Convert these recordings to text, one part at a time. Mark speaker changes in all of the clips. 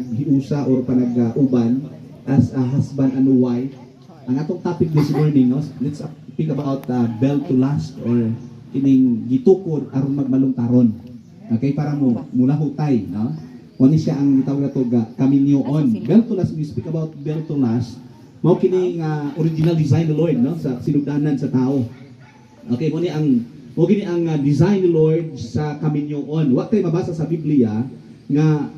Speaker 1: panaghiusa or panag-uban as a husband and wife. Ang atong topic this morning, no? Let's speak about belt to last or kining gitukod aron magmalong taron. Okay, para mo mula hutay, no? Kung siya ang gitawag nato ga kaminyoon. Belt to last, we speak about belt to last. Mao kining original design ni Lord, no, sa sinugdanan sa tao. Okay, mo gini ang design ni Lord sa kaminyoon. Wa tay mabasa sa Biblia nga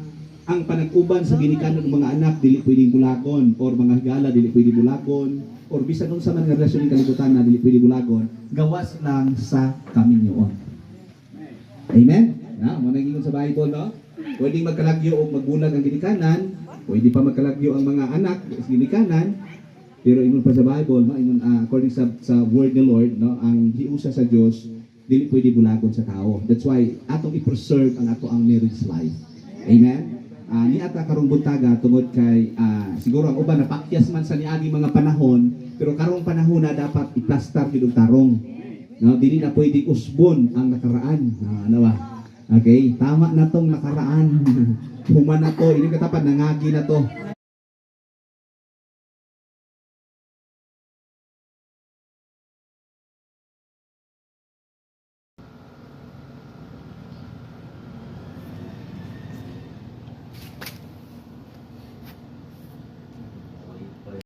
Speaker 1: ang panag-uban sa ginikanan ng mga anak dili pwedeng bulagon or mga higala dili pwedeng bulagon or bisan unsa man nga relasyon ng kalibutan na dili pwedeng bulagon, gawas lang sa kaminyoon. Amen. Na, mo nang sa Bible, no? Pwedeng magkalagyo o magbulag ang ginikanan, pwede pa magkalagyo ang mga anak sa ginikanan, pero ingon pa sa Bible, no, ingon according sa word ng Lord, no, ang giusa sa Dios dili pwede bulagon sa tao. That's why atong i-preserve ang ato ang marriage life. Amen. Ni ata karong buntaga tungod kay siguro ang uban napakyas man sa niagi mga panahon, pero karong panahon na dapat i-plaster gyud og tarong. No, dili na pwede usbon ang nakaraan. Ano ba? Okay, tama na tong nakaraan. Human na to, ini katapat nangagi na to.